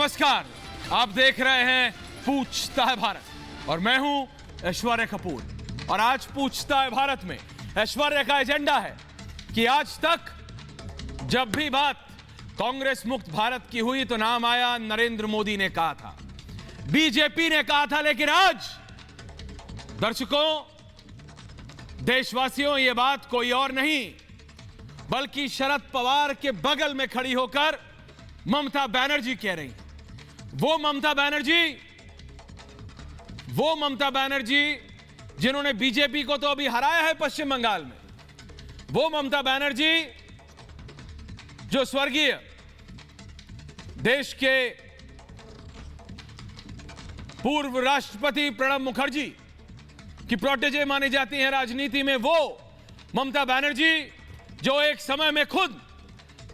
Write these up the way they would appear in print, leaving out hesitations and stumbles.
नमस्कार, आप देख रहे हैं पूछता है भारत और मैं हूं ऐश्वर्या कपूर। और आज पूछता है भारत में ऐश्वर्या का एजेंडा है कि आज तक जब भी बात कांग्रेस मुक्त भारत की हुई तो नाम आया नरेंद्र मोदी ने कहा था, बीजेपी ने कहा था, लेकिन आज दर्शकों, देशवासियों, यह बात कोई और नहीं बल्कि शरद पवार के बगल में खड़ी होकर ममता बनर्जी कह रही। वो ममता बनर्जी जिन्होंने बीजेपी को तो अभी हराया है पश्चिम बंगाल में, वो ममता बनर्जी जो स्वर्गीय देश के पूर्व राष्ट्रपति प्रणब मुखर्जी की प्रोटेजे मानी जाती हैं राजनीति में, वो ममता बनर्जी जो एक समय में खुद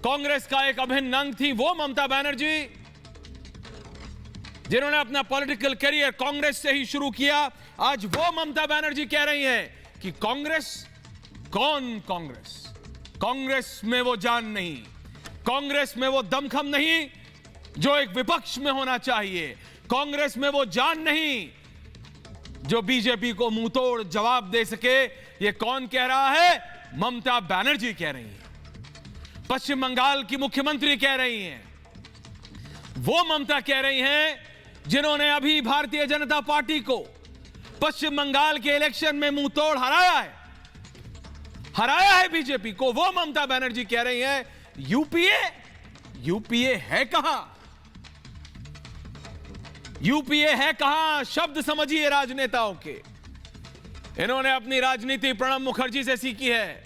कांग्रेस का एक अभिन्न अंग थी, वो ममता बनर्जी जिन्होंने अपना पॉलिटिकल करियर कांग्रेस से ही शुरू किया, आज वो ममता बनर्जी कह रही हैं कि कांग्रेस में वो जान नहीं, कांग्रेस में वो दमखम नहीं जो एक विपक्ष में होना चाहिए, कांग्रेस में वो जान नहीं जो बीजेपी को मुंहतोड़ जवाब दे सके। ये कौन कह रहा है? ममता बनर्जी कह रही है, पश्चिम बंगाल की मुख्यमंत्री कह रही हैं। वो ममता कह रही हैं जिन्होंने अभी भारतीय जनता पार्टी को पश्चिम बंगाल के इलेक्शन में मुंहतोड़ हराया है बीजेपी को। वो ममता बनर्जी कह रही हैं यूपीए है कहां? यूपीए है कहां? शब्द समझिए राजनेताओं के। इन्होंने अपनी राजनीति प्रणब मुखर्जी से सीखी है।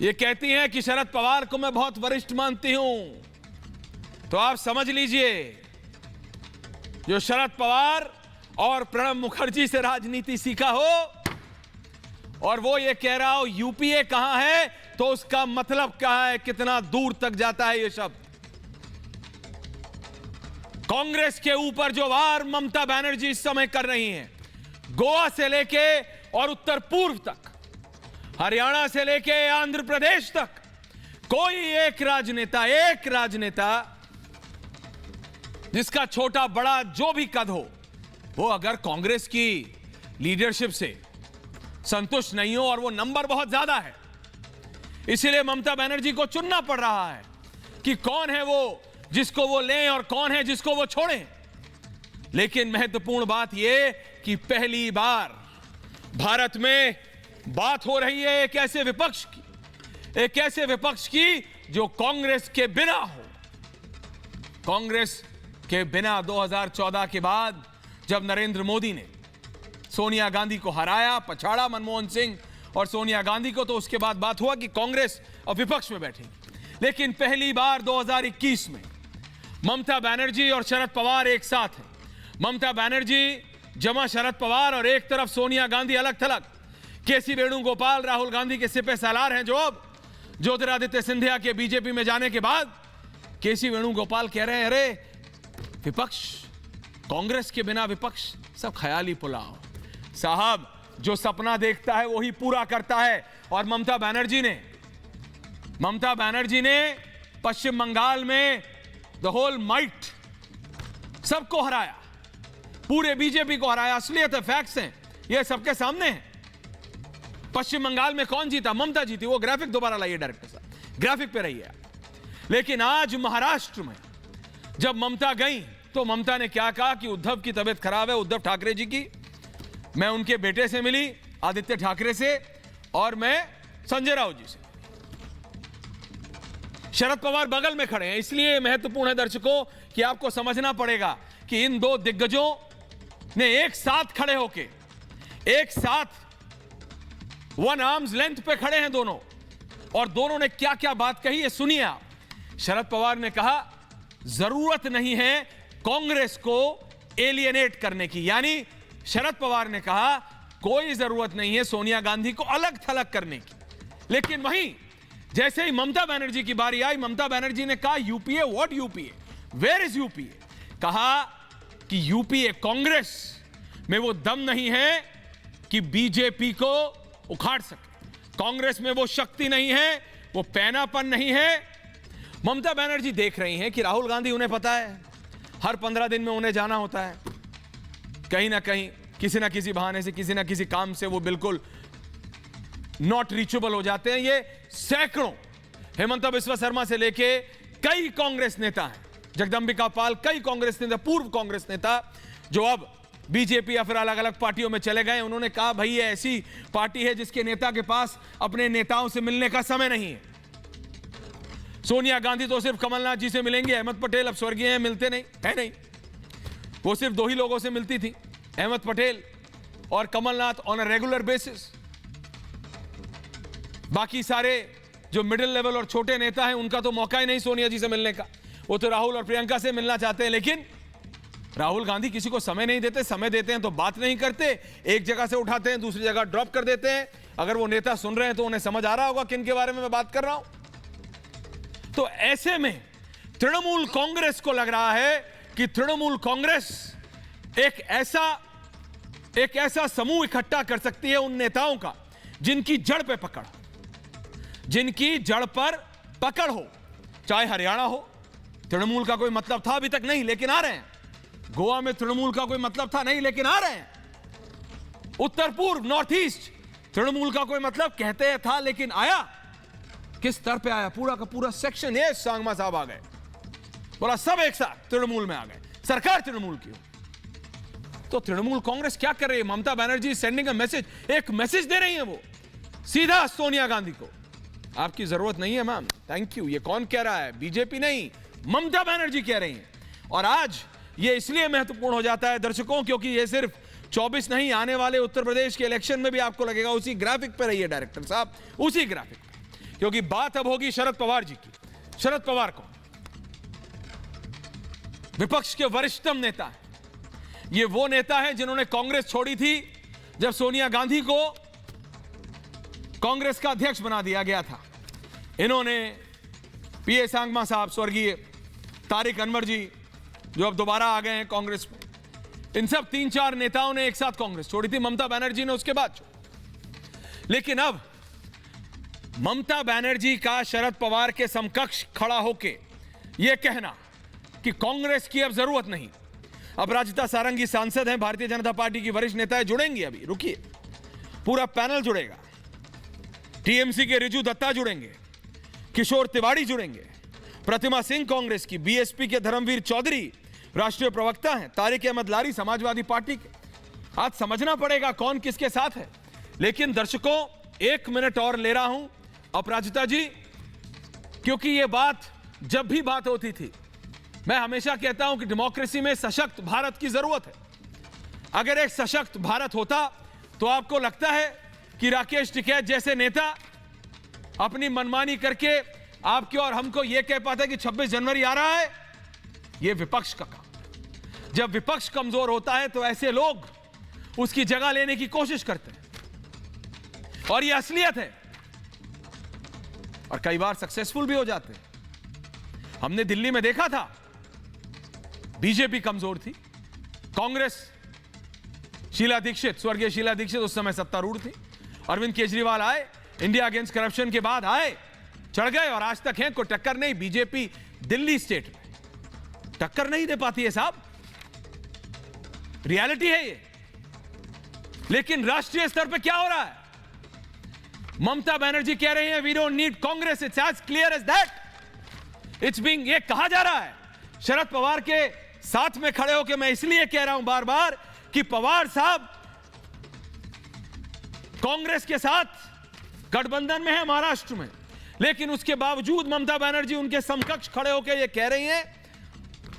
ये कहती हैं कि शरद पवार को मैं बहुत वरिष्ठ मानती हूं, तो आप समझ लीजिए जो शरद पवार और प्रणब मुखर्जी से राजनीति सीखा हो और वो ये कह रहा हो यूपीए कहां है, तो उसका मतलब क्या है, कितना दूर तक जाता है ये शब्द। कांग्रेस के ऊपर जो वार ममता बनर्जी इस समय कर रही हैं, गोवा से लेके और उत्तर पूर्व तक, हरियाणा से लेके आंध्र प्रदेश तक, कोई एक राजनेता जिसका छोटा बड़ा जो भी कद हो, वो अगर कांग्रेस की लीडरशिप से संतुष्ट नहीं हो, और वो नंबर बहुत ज्यादा है, इसलिए ममता बनर्जी को चुनना पड़ रहा है कि कौन है वो जिसको वो लें और कौन है जिसको वो छोड़ें। लेकिन महत्वपूर्ण बात यह कि पहली बार भारत में बात हो रही है एक ऐसे विपक्ष की जो कांग्रेस के बिना हो। कांग्रेस के बिना 2014 के बाद जब नरेंद्र मोदी ने सोनिया गांधी को हराया, पछाड़ा मनमोहन सिंह और सोनिया गांधी को, तो उसके बाद बात हुआ कि कांग्रेस अब विपक्ष में बैठेगी। लेकिन पहली बार 2021 में ममता बनर्जी और शरद पवार एक साथ हैं। ममता बनर्जी जमा शरद पवार और एक तरफ सोनिया गांधी अलग थलग। केसी वेणुगोपाल राहुल गांधी के सिपह सालार हैं, जो अब ज्योतिरादित्य सिंधिया के बीजेपी में जाने के बाद केसी वेणुगोपाल कह रहे हैं अरे विपक्ष, कांग्रेस के बिना विपक्ष सब ख्याली पुलाव। साहब, जो सपना देखता है वही पूरा करता है। और ममता बनर्जी ने पश्चिम बंगाल में द होल माइट सबको हराया, पूरे बीजेपी को हराया। असलियत है, फैक्ट्स हैं, ये सबके सामने हैं। पश्चिम बंगाल में कौन जीता? ममता जीती। वो ग्राफिक दोबारा लाइए डायरेक्टर साहब, ग्राफिक पे रहिए। लेकिन आज महाराष्ट्र में जब ममता गई तो ममता ने क्या कहा कि उद्धव की तबीयत खराब है, उद्धव ठाकरे जी की। मैं उनके बेटे से मिली, आदित्य ठाकरे से, और मैं संजय राउत जी से। शरद पवार बगल में खड़े हैं। इसलिए महत्वपूर्ण है दर्शकों कि आपको समझना पड़ेगा कि इन दो दिग्गजों ने एक साथ खड़े होके, एक साथ वन आर्म्स लेंथ पे खड़े हैं दोनों, और दोनों ने क्या क्या बात कही है सुनिए आप। शरद पवार ने कहा जरूरत नहीं है कांग्रेस को एलियनेट करने की, यानी शरद पवार ने कहा कोई जरूरत नहीं है सोनिया गांधी को अलग थलग करने की। लेकिन वहीं जैसे ही ममता बनर्जी की बारी आई, ममता बनर्जी ने कहा UPA, what UPA, where is UPA? कहा कि यूपीए, कांग्रेस में वो दम नहीं है कि बीजेपी को उखाड़ सके, कांग्रेस में वो शक्ति नहीं है, वो पैनापन नहीं है। ममता बनर्जी देख रही हैं कि राहुल गांधी, उन्हें पता है हर 15 दिन में उन्हें जाना होता है कहीं ना कहीं, किसी ना किसी बहाने से, किसी ना किसी काम से वो बिल्कुल नॉट रीचेबल हो जाते हैं। ये सैकड़ों, हेमंत बिस्वा शर्मा से लेके कई कांग्रेस नेता हैं, जगदंबिका पाल, कई कांग्रेस नेता, पूर्व कांग्रेस नेता जो अब बीजेपी या फिर अलग अलग पार्टियों में चले गए, उन्होंने कहा भाई ये ऐसी पार्टी है जिसके नेता के पास अपने नेताओं से मिलने का समय नहीं है। सोनिया गांधी तो सिर्फ कमलनाथ जी से मिलेंगे, अहमद पटेल अब स्वर्गीय हैं, मिलते नहीं है, नहीं, वो सिर्फ 2 ही लोगों से मिलती थी, अहमद पटेल और Kamal Nath on a regular basis. बाकी सारे जो मिडिल लेवल और छोटे नेता हैं उनका तो मौका ही नहीं सोनिया जी से मिलने का, वो तो राहुल और प्रियंका से मिलना चाहते हैं, लेकिन राहुल गांधी किसी को समय नहीं देते, समय देते हैं तो बात नहीं करते, एक जगह से उठाते हैं दूसरी जगह ड्रॉप कर देते हैं। अगर वो नेता सुन रहे हैं तो उन्हें समझ आ रहा होगा किन के बारे में मैं बात कर रहा हूं। तो ऐसे में तृणमूल कांग्रेस को लग रहा है कि तृणमूल कांग्रेस एक ऐसा समूह इकट्ठा कर सकती है उन नेताओं का जिनकी जड़ पे पकड़, जिनकी जड़ पर पकड़ हो, चाहे हरियाणा हो, तृणमूल का कोई मतलब था अभी तक नहीं, लेकिन आ रहे हैं। गोवा में तृणमूल का कोई मतलब था नहीं, लेकिन आ रहे हैं। उत्तर पूर्व, नॉर्थ ईस्ट, तृणमूल का कोई मतलब कहते था लेकिन आया। किस स्तर पे आया? पूरा का पूरा सेक्शन, ये सांगमा साहब आ गए, बोला सब एक साथ तृणमूल में आ गए, सरकार तृणमूल की। तो तृणमूल कांग्रेस क्या कर रही है? Mamata Banerjee sending a message, एक मैसेज दे रही है वो सीधा सोनिया गांधी को, आपकी जरूरत नहीं है मैम, थैंक यू। ये कौन कह रहा है? बीजेपी नहीं, ममता बनर्जी कह रही हैं। और आज ये इसलिए महत्वपूर्ण हो जाता है दर्शकों, क्योंकि ये सिर्फ 24 नहीं, आने वाले उत्तर प्रदेश के इलेक्शन में भी आपको लगेगा। उसी ग्राफिक पे रहिए डायरेक्टर साहब, उसी ग्राफिक पे, क्योंकि बात अब होगी शरद पवार जी की। शरद पवार को विपक्ष के वरिष्ठतम नेता है, ये वो नेता है जिन्होंने कांग्रेस छोड़ी थी जब सोनिया गांधी को कांग्रेस का अध्यक्ष बना दिया गया था। इन्होंने पीए सांगमा साहब, स्वर्गीय तारिक अनवर जी जो अब दोबारा आ गए हैं कांग्रेस में, इन सब 3-4 नेताओं ने एक साथ कांग्रेस छोड़ी थी। ममता बनर्जी ने उसके बाद छोड़ी। लेकिन अब ममता बनर्जी का शरद पवार के समकक्ष खड़ा होके यह कहना कि कांग्रेस की अब जरूरत नहीं। अपराजिता सारंगी सांसद हैं, भारतीय जनता पार्टी की वरिष्ठ नेता है, जुड़ेंगी, अभी रुकिए, पूरा पैनल जुड़ेगा। टीएमसी के रिजू दत्ता जुड़ेंगे, किशोर तिवारी जुड़ेंगे, प्रतिमा सिंह कांग्रेस की, बीएसपी के धर्मवीर चौधरी राष्ट्रीय प्रवक्ता हैं, तारिक अहमद लारी समाजवादी पार्टी के। आज समझना पड़ेगा कौन किसके साथ है। लेकिन दर्शकों 1 मिनट और ले रहा हूं अपराजिता जी, क्योंकि यह बात जब भी बात होती थी, मैं हमेशा कहता हूं कि डेमोक्रेसी में सशक्त भारत की जरूरत है। अगर एक सशक्त भारत होता तो आपको लगता है कि राकेश टिकैत जैसे नेता अपनी मनमानी करके आपके और हमको यह कह पाता कि 26 जनवरी आ रहा है? यह विपक्ष का काम। जब विपक्ष कमजोर होता है तो ऐसे लोग उसकी जगह लेने की कोशिश करते हैं, और यह असलियत है, और कई बार सक्सेसफुल भी हो जाते हैं। हमने दिल्ली में देखा था, बीजेपी कमजोर थी, कांग्रेस, शीला दीक्षित, स्वर्गीय शीला दीक्षित उस समय सत्तारूढ़ थी, अरविंद केजरीवाल आए, इंडिया अगेंस्ट करप्शन के बाद आए, चढ़ गए, और आज तक है कोई टक्कर नहीं। बीजेपी दिल्ली स्टेट में टक्कर नहीं दे पाती है साहब, रियलिटी है ये। लेकिन राष्ट्रीय स्तर पे क्या हो रहा है? ममता बनर्जी कह रही है we don't need Congress, it's as clear as that. It's being, ये कहा जा रहा है शरद पवार के साथ में खड़े होकर, मैं इसलिए कह रहा हूं बार बार कि पवार साहब कांग्रेस के साथ गठबंधन में है महाराष्ट्र में, लेकिन उसके बावजूद ममता बनर्जी उनके समकक्ष खड़े होकर यह कह रही हैं।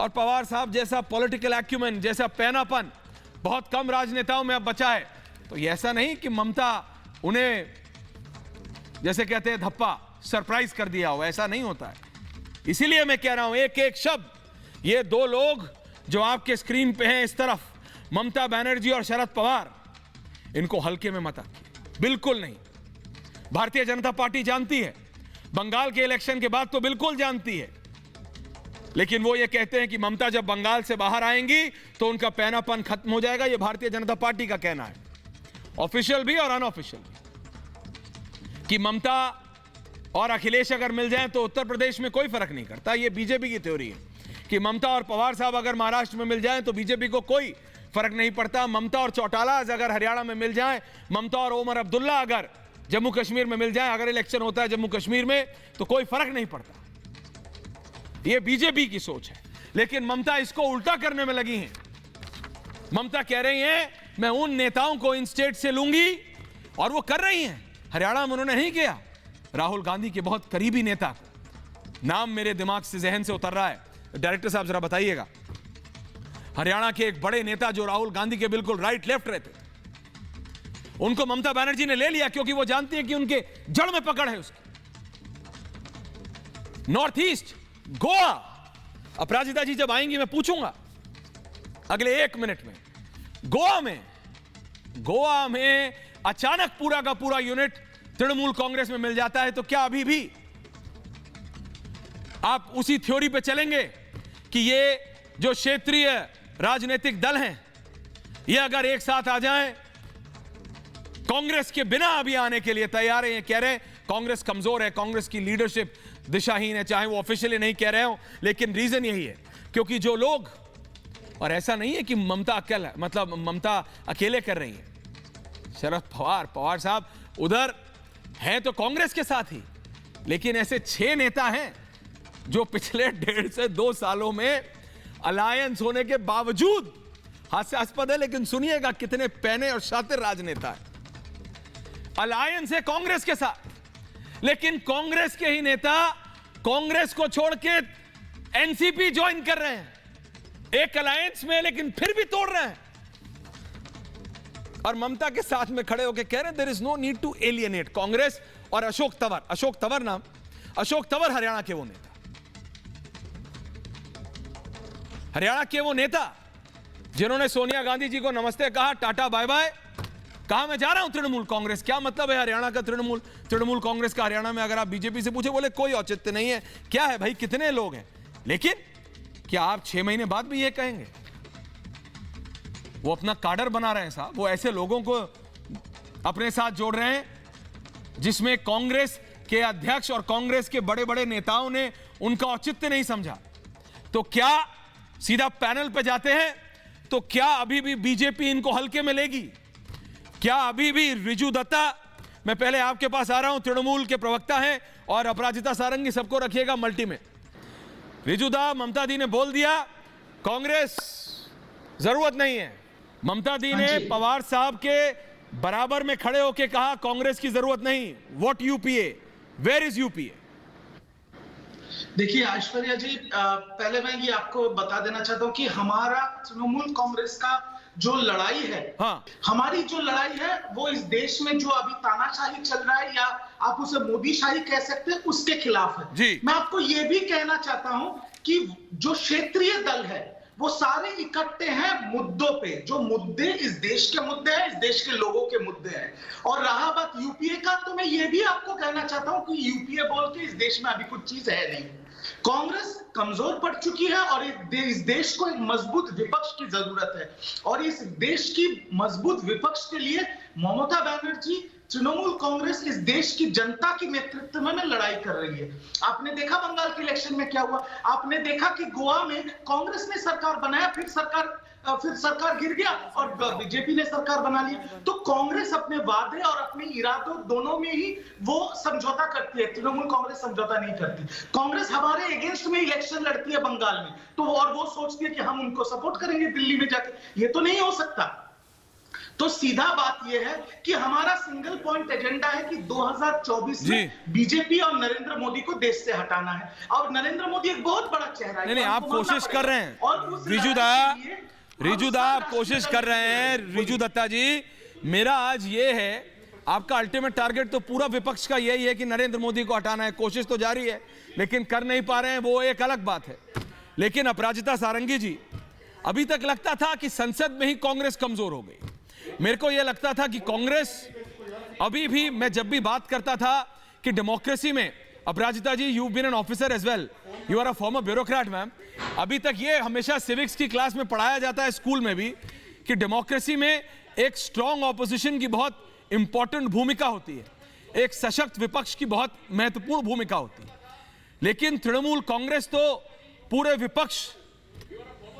और पवार साहब जैसा पॉलिटिकल एक्यूमेन, जैसा पैनापन बहुत कम राजनेताओं में अब बचा है। तो ये ऐसा नहीं कि ममता उन्हें जैसे कहते हैं धप्पा सरप्राइज कर दिया हो, ऐसा नहीं होता है। इसीलिए मैं कह रहा हूं एक एक शब्द, ये 2 लोग जो आपके स्क्रीन पे हैं इस तरफ, ममता बनर्जी और शरद पवार, इनको हल्के में मत आइए, बिल्कुल नहीं। भारतीय जनता पार्टी जानती है, बंगाल के इलेक्शन के बाद तो बिल्कुल जानती है, लेकिन वो ये कहते हैं कि ममता जब बंगाल से बाहर आएंगी तो उनका पैनापन खत्म हो जाएगा। ये भारतीय जनता पार्टी का कहना है, ऑफिशियल भी और अनऑफिशियल भी, कि ममता और अखिलेश अगर मिल जाएं तो उत्तर प्रदेश में कोई फर्क नहीं करता। ये बीजेपी की थ्योरी है कि ममता और पवार साहब अगर महाराष्ट्र में मिल जाएं तो बीजेपी को कोई फर्क नहीं पड़ता, ममता और चौटाला अगर हरियाणा में मिल जाएं, ममता और ओमर अब्दुल्ला अगर जम्मू कश्मीर में मिल जाएं, अगर इलेक्शन होता है जम्मू कश्मीर में तो कोई फर्क नहीं पड़ता। यह बीजेपी की सोच है, लेकिन ममता इसको उल्टा करने में लगी हैं। ममता कह रही हैं मैं उन नेताओं को इन स्टेट से लूंगी, और वो कर रही हैं। हरियाणा में उन्होंने नहीं किया, राहुल गांधी के बहुत करीबी नेता को, नाम मेरे दिमाग से जहन से उतर रहा है, डायरेक्टर साहब जरा बताइएगा। हरियाणा के एक बड़े नेता जो राहुल गांधी के बिल्कुल राइट लेफ्ट रहते, उनको ममता बनर्जी ने ले लिया क्योंकि वो जानती है कि उनके जड़ में पकड़ है उसकी। नॉर्थ ईस्ट, गोवा, अपराजिता जी जब आएंगी मैं पूछूंगा अगले 1 मिनट में, गोवा में अचानक पूरा का पूरा यूनिट तृणमूल कांग्रेस में मिल जाता है, तो क्या अभी भी आप उसी थ्योरी पे चलेंगे कि ये जो क्षेत्रीय राजनीतिक दल हैं ये अगर एक साथ आ जाएं, कांग्रेस के बिना अभी आने के लिए तैयार है? ये कह रहे हैं कांग्रेस कमजोर है, कांग्रेस की लीडरशिप दिशाहीन है, चाहे वो ऑफिशियली नहीं कह रहे हो, लेकिन रीजन यही है क्योंकि जो लोग, और ऐसा नहीं है कि ममता अकेले कर रही है, शरद पवार साहब उधर हैं तो कांग्रेस के साथ ही, लेकिन ऐसे 6 नेता हैं जो पिछले 1.5 से 2 सालों में अलायंस होने के बावजूद, हास्यास्पद है लेकिन सुनिएगा कितने पैने और शातिर राजनेता है, अलायंस है कांग्रेस के साथ, लेकिन कांग्रेस के ही नेता कांग्रेस को छोड़ के एनसीपी ज्वाइन कर रहे हैं, एक अलायंस में, लेकिन फिर भी तोड़ रहे हैं, और ममता के साथ में खड़े होकर कह रहे हैं there is no need to alienate Congress. और अशोक तंवर हरियाणा के वो नेता, हरियाणा के वो नेता जिन्होंने सोनिया गांधी जी को नमस्ते कहा, टाटा बाय बाय, कहा मैं जा रहा हूं तृणमूल कांग्रेस। क्या मतलब है हरियाणा का तृणमूल कांग्रेस का हरियाणा में? अगर आप बीजेपी से पूछे बोले कोई औचित्य नहीं है, क्या है भाई, कितने लोग हैं, लेकिन क्या आप 6 महीने बाद भी ये कहेंगे? वो अपना काडर बना रहे हैं साहब, वो ऐसे लोगों को अपने साथ जोड़ रहे हैं जिसमें कांग्रेस के अध्यक्ष और कांग्रेस के बड़े बड़े नेताओं ने उनका औचित्य नहीं समझा। तो क्या सीधा पैनल पे जाते हैं तो क्या अभी भी बीजेपी इनको हल्के में लेगी? क्या अभी भी रिजू दत्ता, मैं पहले आपके पास आ रहा हूं, तृणमूल के प्रवक्ता हैं, और अपराजिता सारंगी, सबको रखिएगा मल्टी में। रिजू दा, ममता दी ने बोल दिया कांग्रेस जरूरत नहीं है, ममता दी ने पवार साहब के बराबर में खड़े होकर कहा कांग्रेस की जरूरत नहीं। What UPA, where is UPA? देखिए ऐश्वर्या जी, पहले मैं ये आपको बता देना चाहता हूं कि हमारा तृणमूल कांग्रेस का जो लड़ाई है, हाँ, हमारी जो लड़ाई है वो इस देश में जो अभी तानाशाही चल रहा है, या आप उसे मोदीशाही कह सकते हैं, उसके खिलाफ है जी। मैं आपको ये भी कहना चाहता हूं कि जो क्षेत्रीय दल है वो सारे इकट्ठे हैं मुद्दों पे, जो मुद्दे इस देश के मुद्दे हैं, इस देश के लोगों के मुद्दे हैं। और रहा बात यूपीए का, तो मैं ये भी आपको कहना चाहता हूं कि यूपीए बोल के इस देश में अभी कुछ चीज है नहीं। कांग्रेस कमजोर पड़ चुकी है और इस देश को एक मजबूत विपक्ष की जरूरत है, और इस देश की मजबूत विपक्ष के लिए ममता बनर्जी, तृणमूल कांग्रेस इस देश की जनता के नेतृत्व में लड़ाई कर रही है। आपने देखा बंगाल के इलेक्शन में क्या हुआ, आपने देखा कि गोवा में कांग्रेस ने सरकार बनाया, फिर सरकार गिर गया और बीजेपी ने सरकार बना लिया। तो कांग्रेस अपने वादे और अपने इरादों दोनों में ही वो समझौता करती है, तृणमूल कांग्रेस समझौता नहीं करती। कांग्रेस हमारे अगेंस्ट में इलेक्शन लड़ती है बंगाल में, तो और वो सोचती है कि हम उनको सपोर्ट करेंगे दिल्ली में जाके, ये तो नहीं हो सकता। तो सीधा बात यह है कि हमारा सिंगल पॉइंट एजेंडा है कि 2024 में बीजेपी और नरेंद्र मोदी को देश से हटाना है। और नरेंद्र मोदी एक बहुत बड़ा चेहरा है। नहीं, आप कोशिश कर रहे हैं रिजू दा, आप कोशिश कर रहे हैं रिजू दत्ता जी। मेरा आज ये है, आपका अल्टीमेट टारगेट तो पूरा विपक्ष का यही है कि नरेंद्र मोदी को हटाना है। कोशिश तो जारी है लेकिन कर नहीं पा रहे हैं, वो एक अलग बात है। लेकिन अपराजिता सारंगी जी, अभी तक लगता था कि संसद में ही कांग्रेस कमजोर हो गई। मेरे को यह लगता था कि कांग्रेस अभी भी, मैं जब भी बात करता था कि डेमोक्रेसी में, Aparajita ji you been an officer as well, you are a former bureaucrat ma'am, अभी तक ये हमेशा सिविक्स की क्लास में पढ़ाया जाता है स्कूल में भी कि डेमोक्रेसी में एक स्ट्रांग ऑपोजिशन की बहुत इंपॉर्टेंट भूमिका होती है, एक सशक्त विपक्ष की बहुत महत्वपूर्ण भूमिका होती है। लेकिन तृणमूल कांग्रेस तो पूरे विपक्ष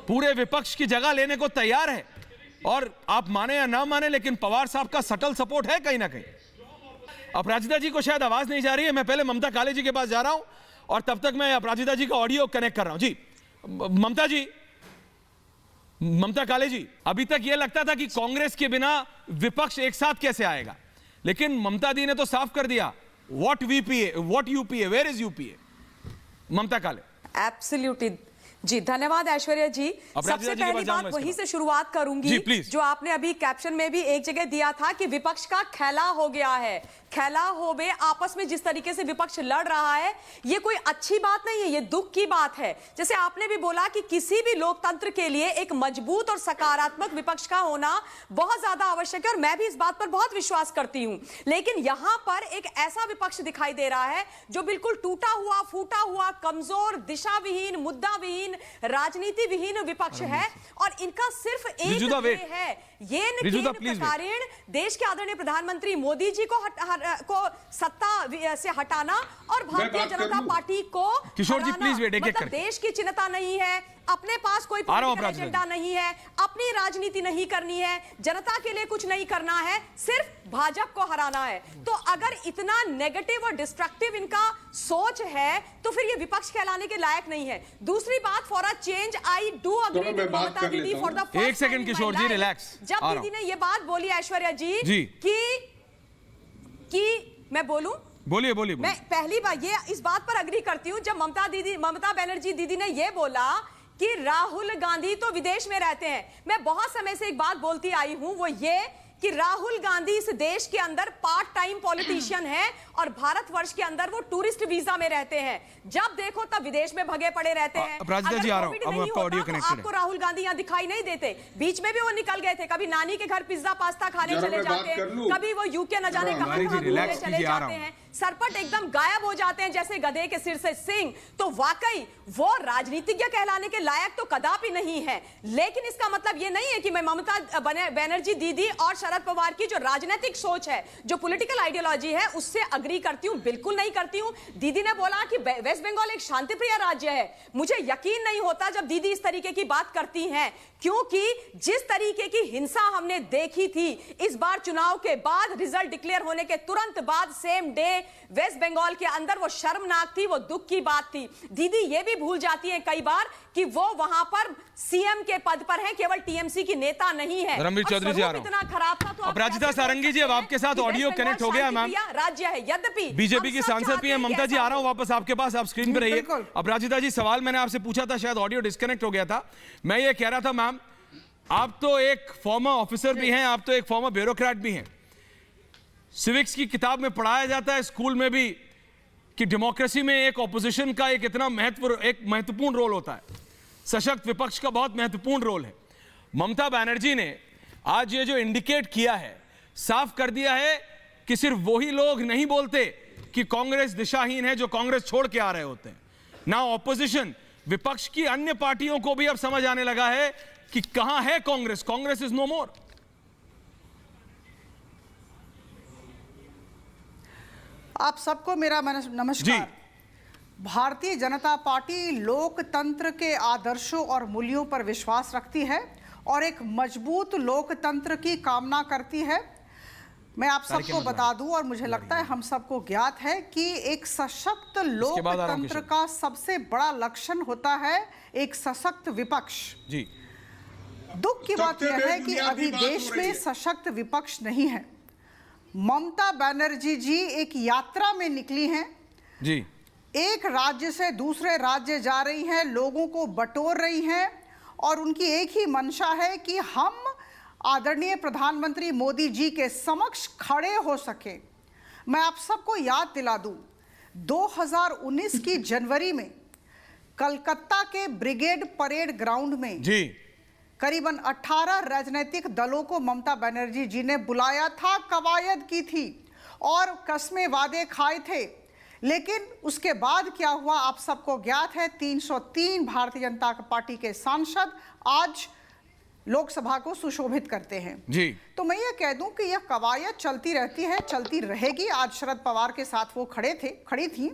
पूरे विपक्ष की जगह लेने को तैयार है। और आप माने या ना माने, लेकिन पवार साहब का सटल सपोर्ट है कहीं ना कहीं। अपराजिता जी को शायद आवाज नहीं जा रही है, मैं पहले ममता काले जी के पास जा रहा हूं और तब तक मैं अपराजिता जी का ऑडियो कनेक्ट कर रहा हूं। जी ममता जी, ममता काले जी, अभी तक यह लगता था कि कांग्रेस के बिना विपक्ष एक साथ कैसे आएगा, लेकिन ममता दी ने तो साफ कर दिया, what VPA, what UPA, where is UPA? Mamata Kale. Absolutely जी, धन्यवाद ऐश्वर्या जी। सबसे पहली बात वहीं से शुरुआत करूंगी जो आपने अभी कैप्शन में भी एक जगह दिया था कि विपक्ष का खेला हो गया है। खेला हो बे, आपस में जिस तरीके से विपक्ष लड़ रहा है ये कोई अच्छी बात नहीं है, ये दुख की बात है। जैसे आपने भी बोला कि किसी भी लोकतंत्र के लिए एक मजबूत और सकारात्मक विपक्ष का होना बहुत ज्यादा आवश्यक है और मैं भी इस बात पर बहुत विश्वास करती हूं। लेकिन यहां पर एक ऐसा विपक्ष दिखाई दे रहा है जो बिल्कुल टूटा हुआ, फूटा हुआ, कमजोर, दिशा विहीन, मुद्दा विहीन, राजनीति विहीन विपक्ष है और इनका सिर्फ एक ध्येय है, ये कारण देश के आदरणीय प्रधानमंत्री मोदी जी को सत्ता से हटाना और भारतीय जनता पार्टी को किशोर जी प्लीज वेट, मतलब देश की चिंता नहीं है, अपने पास कोई पॉलिटिकल एजेंडा नहीं है, अपनी राजनीति नहीं करनी है, जनता के लिए कुछ नहीं करना है, सिर्फ भाजपा को हराना है। तो अगर इतना नेगेटिव और डिस्ट्रक्टिव इनका सोच है तो फिर ये विपक्ष कहलाने के लायक नहीं है। दूसरी बात, for a change I do agree with Mamata Didi for the first. एक सेकंड किशोर जी, रिलैक्स। जब दीदी ने ये बात बोली ऐश्वर्या जी कि मैं बोलूं, बोलिए बोलिए। मैं पहली बार ये इस बात पर अग्री करती हूं जब ममता बनर्जी दीदी ने ये बोला कि राहुल गांधी तो विदेश में रहते हैं। मैं बहुत समय से एक बात बोलती आई हूं, वो ये कि राहुल गांधी इस देश के अंदर पार्ट टाइम पॉलिटिशियन है और भारतवर्ष के अंदर वो टूरिस्ट वीजा में रहते हैं। जब देखो तब विदेश में भगे पड़े रहते हैं। अपराजिता जी आ रहा हूं, अब आपका ऑडियो कनेक्टेड है। आपको राहुल गांधी यहां दिखाई नहीं देते, बीच में भी वो निकल गए थे, कभी नानी के घर पिज्जा पास्ता खाने चले जाते हैं, कभी वो यूके न जाने कहां घूमने चले जाते हैं, सरपट एकदम गायब हो जाते हैं जैसे गधे के सिर से सिंह। तो वाकई वो राजनीतिज्ञ कहलाने के लायक तो कदापि नहीं है। लेकिन इसका मतलब ये नहीं है कि मैं ममता बनर्जी दीदी और शरद पवार की जो राजनीतिक सोच है, जो पॉलिटिकल आइडियोलॉजी है, उससे अग्री करती हूं, बिल्कुल नहीं करती हूं। दीदी ने बोला कि वेस्ट बंगाल एक शांतिप्रिय राज्य है, मुझे यकीन नहीं होता जब दीदी इस तरीके की बात करती हैं, क्योंकि जिस तरीके की हिंसा हमने देखी थी इस बार चुनाव के बाद, रिजल्ट डिक्लेयर होने के तुरंत बाद, सेम डे वेस्ट बंगाल के अंदर, वो शर्मनाक थी, वो दुख की बात थी। दीदी ये भी भूल जाती है कई बार कि वो वहां पर सीएम के पद पर हैं, केवल टीएमसी की नेता नहीं है। रणवीर चौधरी जी आ रहा हूं। इतना खराब था तो अपराजिता सारंगी जी, अब आपके साथ ऑडियो कनेक्ट हो गया मैम। राज्य है, यद्यपि बीजेपी की सांसद भी है। ममता जी आ रहा हूं वापस आपके पास, आप स्क्रीन पे रहिए। अपराजिता जी, सवाल मैंने आपसे पूछा था, शायद ऑडियो डिस्कनेक्ट हो गया था। मैं ये कह रहा था मैम, आप तो एक फॉर्मर ऑफिसर भी हैं, आप तो एक फॉर्मर ब्यूरोक्रेट भी हैं। सिविक्स की किताब में पढ़ाया जाता है, स्कूल में भी, कि डेमोक्रेसी में एक ऑपोजिशन का एक इतना महत्वपूर्ण रोल होता है, सशक्त विपक्ष का बहुत महत्वपूर्ण रोल है। ममता बनर्जी ने आज ये जो इंडिकेट किया है, साफ कर दिया है कि सिर्फ वही लोग नहीं बोलते कि कांग्रेस दिशाहीन है जो कांग्रेस छोड़ के आ रहे होते हैं। ना ऑपोजिशन, विपक्ष की अन्य पार्टियों को भी अब समझ आने लगा है कि कहां है कांग्रेस, कांग्रेस इज नो मोर। आप सबको मेरा नमस्कार। भारतीय जनता पार्टी लोकतंत्र के आदर्शों और मूल्यों पर विश्वास रखती है और एक मजबूत लोकतंत्र की कामना करती है। मैं आप सबको बता दूं, और मुझे लगता है हम सबको ज्ञात है कि एक सशक्त लोकतंत्र का सबसे बड़ा लक्षण होता है एक सशक्त विपक्ष। जी। दुख की बात यह है कि अभी देश में सशक्त विपक्ष नहीं है। ममता बनर्जी जी एक यात्रा में निकली हैं जी, एक राज्य से दूसरे राज्य जा रही हैं, लोगों को बटोर रही हैं और उनकी एक ही मंशा है कि हम आदरणीय प्रधानमंत्री मोदी जी के समक्ष खड़े हो सके। मैं आप सबको याद दिला दूं, 2019 की जनवरी में कलकत्ता के ब्रिगेड परेड ग्राउंड में जी करीबन 18 राजनीतिक दलों को ममता बनर्जी जी ने बुलाया था, कवायद की थी और कस्में वादे खाए थे। लेकिन उसके बाद क्या हुआ आप सबको ज्ञात है। 303 भारतीय जनता पार्टी के सांसद आज लोकसभा को सुशोभित करते हैं जी। तो मैं ये कह दूं कि यह कवायद चलती रहती है, चलती रहेगी। आज शरद पवार के साथ वो खड़ी थी।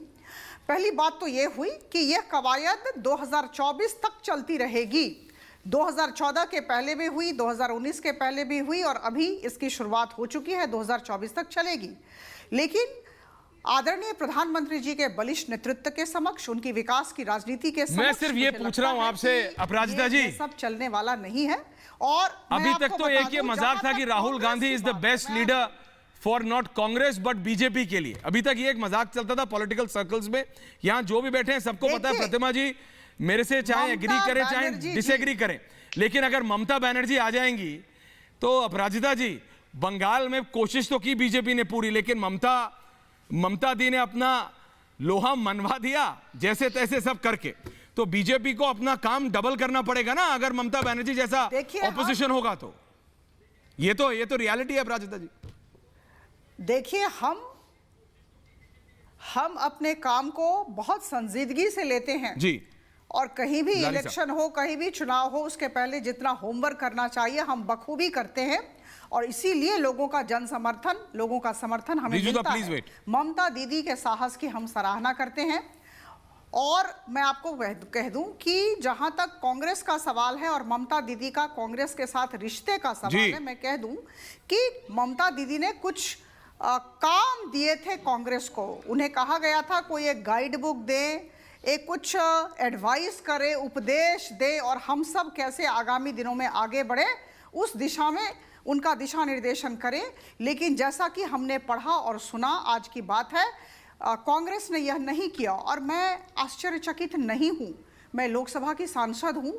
पहली बात तो ये हुई कि यह कवायद 2024 तक चलती रहेगी। 2014 के पहले भी हुई, 2019 के पहले भी हुई और अभी इसकी शुरुआत हो चुकी है, 2024 तक चलेगी। लेकिन आदरणीय प्रधानमंत्री जी के बलिष्ठ नेतृत्व के समक्ष, उनकी विकास की राजनीति के समक्ष, मैं सिर्फ ये पूछ रहा हूं आपसे अपराजिता जी, सब चलने वाला नहीं है। और अभी तक तो एक ये मजाक था कि Rahul Gandhi is the best leader for not Congress but BJP के लिए, अभी तक ये एक मजाक चलता था पॉलिटिकल सर्कल्स में। यहां जो भी बैठे हैं सबको पता है, प्रतिमा जी मेरे से चाहे एग्री करें चाहे डिसएग्री करें, लेकिन अगर ममता बनर्जी आ जाएंगी तो अपराजिता जी, बंगाल में कोशिश तो की बीजेपी ने पूरी, लेकिन ममता दी ने अपना लोहा मनवा दिया जैसे तैसे सब करके। तो बीजेपी को अपना काम डबल करना पड़ेगा ना अगर ममता बनर्जी जैसा ऑपोजिशन होगा तो। ये तो रियलिटी है अपराजिता जी। देखिए, हम अपने काम को बहुत संजीदगी से लेते हैं जी, और कहीं भी इलेक्शन हो, कहीं भी चुनाव हो, उसके पहले जितना होमवर्क करना चाहिए हम बखूबी करते हैं, और इसीलिए लोगों का जन समर्थन, लोगों का समर्थन हमें मिलता है। ममता दीदी के साहस की हम सराहना करते हैं। और मैं आपको कह दूं कि जहां तक कांग्रेस का सवाल है और ममता दीदी का कांग्रेस के साथ रिश्ते का सवाल है, मैं कह दूं कि ममता दीदी ने कुछ काम दिए थे कांग्रेस को। उन्हें कहा गया था कोई एक गाइड बुक दे, एक कुछ एडवाइस करे, उपदेश दे, और हम सब कैसे आगामी दिनों में आगे बढ़े उस दिशा में उनका दिशा निर्देशन करें। लेकिन जैसा कि हमने पढ़ा और सुना, आज की बात है, कांग्रेस ने यह नहीं किया। और मैं आश्चर्यचकित नहीं हूं, मैं लोकसभा की सांसद हूं।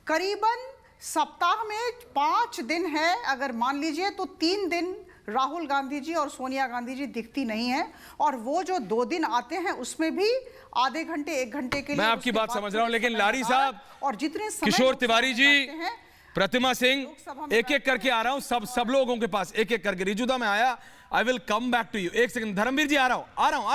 करीबन सप्ताह में 5 दिन है, अगर मान लीजिए तो 3 दिन राहुल गांधी जी और सोनिया गांधी जी दिखती नहीं है, और वो जो 2 दिन आते हैं उसमें भी आधे घंटे 1 घंटे के लिए। मैं आपकी बात समझ रहा हूं, लेकिन लारी साहब और जितने किशोर तिवारी जी, प्रतिमा सिंह, एक एक करके आ रहा हूं, सब लोगों के पास एक एक करके। रिजुदा में आया, I will come back to you. एक सेकंड, धर्मवीर जी आ रहा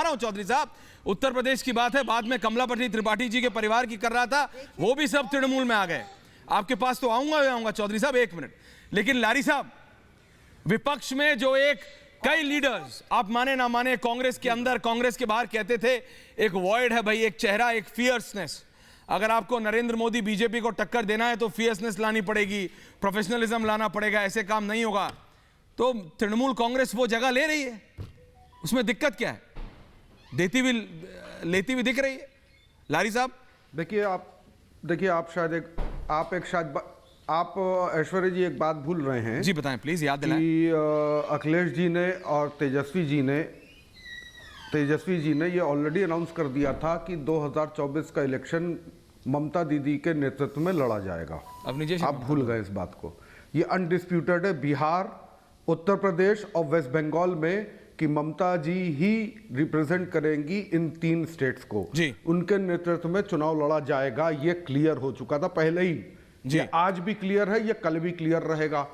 हूं चौधरी साहब। उत्तर प्रदेश की बात है, बाद में कमलापति त्रिपाठी जी के परिवार की कर रहा था, वो भी सब तृणमूल में आ गए। आपके पास तो आऊंगा चौधरी साहब, 1 मिनट। लेकिन लारी साहब, विपक्ष में जो कई लीडर्स, आप माने ना माने, कांग्रेस के अंदर कांग्रेस के बाहर कहते थे एक वॉइड है भाई, एक चेहरा, एक फियर्सनेस। अगर आपको नरेंद्र मोदी बीजेपी को टक्कर देना है तो फियर्सनेस लानी पड़ेगी, प्रोफेशनलिज्म लाना पड़ेगा, ऐसे काम नहीं होगा। तो तृणमूल कांग्रेस वो जगह ले रही है, उसमें दिक्कत क्या है? लेती भी दिख रही है। लारी साहब देखिए आप ऐश्वर्य जी एक बात भूल रहे हैं जी, बताएं प्लीज, याद दिलाएं कि अखिलेश जी ने और तेजस्वी जी ने ये ऑलरेडी अनाउंस कर दिया था कि 2024 का इलेक्शन ममता दीदी के नेतृत्व में लड़ा जाएगा। आप भूल गए इस बात को। ये अनडिस्प्यूटेड है, बिहार, उत्तर प्रदेश और वेस्ट बंगाल में, कि ममता जी ही रिप्रेजेंट करेंगी इन 3 स्टेट्स को। उनके नेतृत्व में चुनाव लड़ा जाएगा, ये क्लियर हो चुका था पहले ही। ये आज भी क्लियर है, ये कल भी क्लियर रहेगा।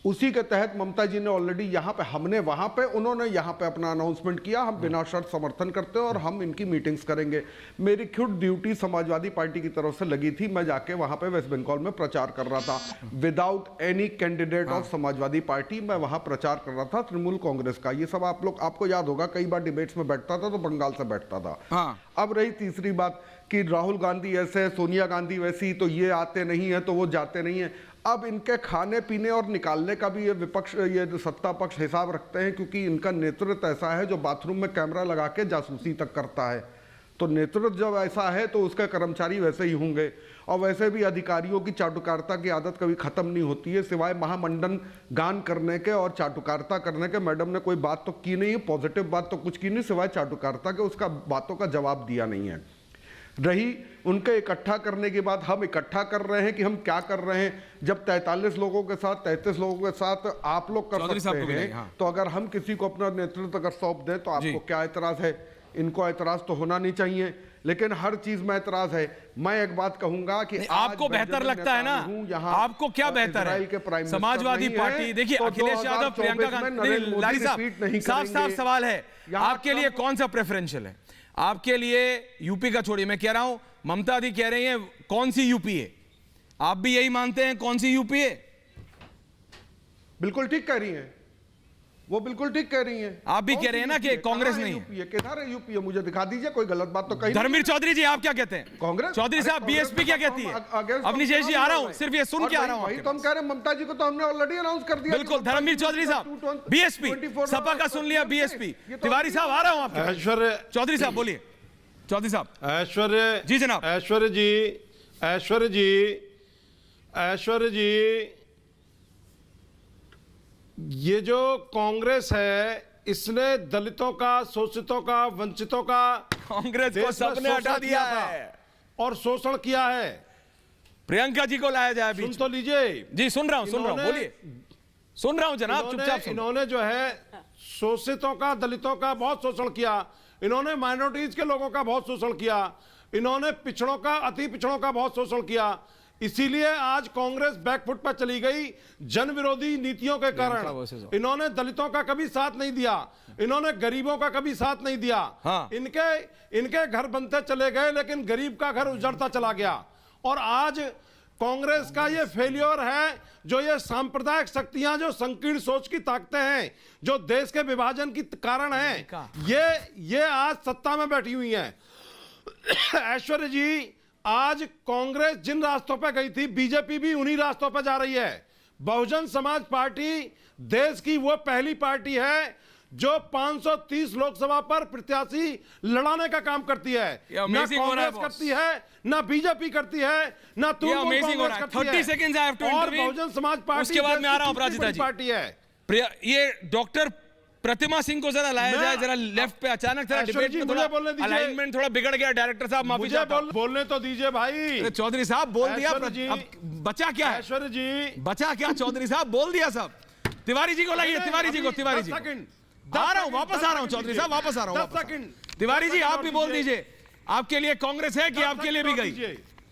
उसी के तहत ममता जी ने ऑलरेडी यहाँ पे, हमने वहां पे, उन्होंने यहाँ पे अपना अनाउंसमेंट किया, हम बिना शर्त समर्थन करते हैं और हम इनकी मीटिंग्स करेंगे। मेरी खुद ड्यूटी समाजवादी पार्टी की तरफ से लगी थी, मैं जाके वहां पे वेस्ट बंगाल में प्रचार कर रहा था, without any candidate of Samajwadi party मैं वहां प्रचार कर रहा था तृणमूल कांग्रेस का। ये सब आपको याद होगा, कई बार डिबेट्स में बैठता था तो बंगाल से बैठता था। अब रही तीसरी बात कि राहुल गांधी ऐसे, सोनिया गांधी वैसी, तो ये आते नहीं है तो वो जाते नहीं है। अब इनके खाने पीने और निकालने का भी ये सत्ता पक्ष हिसाब रखते हैं, क्योंकि इनका नेतृत्व ऐसा है जो बाथरूम में कैमरा लगा के जासूसी तक करता है। तो नेतृत्व जब ऐसा है तो उसके कर्मचारी वैसे ही होंगे। और वैसे भी अधिकारियों की चाटुकारिता की आदत कभी खत्म नहीं होती है, सिवाय महामंडन गान करने के और चाटुकारिता करने के। मैडम ने कोई बात तो की नहीं है, पॉजिटिव बात तो कुछ की नहीं, सिवाय चाटुकारिता के, उसका बातों का जवाब दिया नहीं है। रही उनके इकट्ठा करने की बात, हम इकट्ठा कर रहे हैं कि हम क्या कर रहे हैं। जब 43 लोगों के साथ, 33 लोगों के साथ आप लोग कर सकते हैं, तो अगर हम किसी को अपना नेतृत्व अगर सौंप दें तो आपको क्या एतराज है? इनको एतराज तो होना नहीं चाहिए, लेकिन हर चीज में एतराज है। मैं एक बात कहूंगा कि आपको बेहतर लगता है ना, आपको क्या बेहतर है? समाजवादी पार्टी, देखिए अखिलेश यादव, प्रियंका गांधी, लारी साहब, साफ सवाल है, आपके लिए कौन सा प्रेफरेंशियल है? आपके लिए यूपी का छोड़िए, मैं कह रहा हूं ममता दी कह रही हैं कौन सी यूपी है, आप भी यही मानते हैं कौन सी यूपी है? बिल्कुल ठीक कह रही हैं। वो बिल्कुल ठीक कह रही हैं। आप भी कह रहे हैं ना कि कांग्रेस नहीं है। किधर है यूपी है? मुझे दिखा दीजिए, कोई गलत बात तो कहीं। धर्मवीर चौधरी जी आप क्या कहते हैं? कांग्रेस चौधरी साहब बीएसपी क्या कहती है? अवनीश जी आ रहा हूं, सिर्फ ये सुन के आ रहा हूं। वही तो हम कह रहे हैं, ममता जी को तो हमने ऑलरेडी अनाउंस कर दिया। बिल्कुल धर्मवीर चौधरी साहब बीएसपी, सपा का सुन लिया बीएसपी। तिवारी साहब आ रहा हूं आपके। ऐश्वर्य चौधरी साहब बोलिए। चौधरी साहब। ऐश्वर्य जी जनाब। ऐश्वर्य जी ये जो कांग्रेस है, इसने दलितों का, शोषितों का, वंचितों का कांग्रेस को सबने हटा दिया है और शोषण किया है। प्रियंका जी को लाया जाए बीच। सुन तो लीजिए जी, सुन रहा हूं बोलिए। सुन रहा हूं जनाब, चुपचाप सुन। इन्होंने जो है शोषितों का, दलितों का बहुत शोषण किया। इन्होंने माइनॉरिटीज के लोगों का बहुत शोषण किया। इन्होंने पिछड़ों का, अति पिछड़ों का बहुत शोषण किया। इसीलिए आज कांग्रेस बैकफुट पर चली गई जन विरोधी नीतियों के कारण। इन्होंने दलितों का कभी साथ नहीं दिया, इन्होंने गरीबों का कभी साथ नहीं दिया। हाँ। इनके घर बनते चले गए, लेकिन गरीब का घर उजड़ता चला गया। और आज कांग्रेस का ये फेलियर है, जो ये सांप्रदायिक शक्तियां, जो संकीर्ण सोच की ताकतें हैं, जो देश के विभाजन की कारण हैं, ये आज सत्ता में बैठी हुई हैं। ऐश्वर्य जी, आज कांग्रेस जिन रास्तों पे गई थी, बीजेपी भी उन्हीं रास्तों पे जा रही है। बहुजन समाज पार्टी देश की वो पहली पार्टी है जो 530 लोकसभा पर प्रत्याशी लड़ाने का काम करती है। ना कांग्रेस करती है, ना बीजेपी करती है, ना तृणमूल कांग्रेस करती है। 30 सेकंड्स आई हैव टू और इंटरवीन। बहुजन समाज पार्टी उसके बाद में आ रहा हूं अपराजिता जी। पार्टी है। ये डॉक्टर प्रतिमा सिंह को जरा लाया जाए, जरा लेफ्ट पे अचानक थोड़ा डिबेट में थोड़ा अलाइनमेंट थोड़ा बिगड़ गया। डायरेक्टर साहब माफी चाहता हूं। बोलने तो दीजिए भाई। चौधरी साहब बोल दिया, अब बचा क्या है? ऐश्वर्य जी बचा क्या? चौधरी साहब बोल दिया सब। तिवारी जी को लाइए, तिवारी जी को। आ रहा हूं, वापस आ रहा हूं चौधरी साहब, वापस आ रहा हूं। तिवारी जी आप भी बोल दीजिए, आपके लिए कांग्रेस है कि आपके लिए भी गई?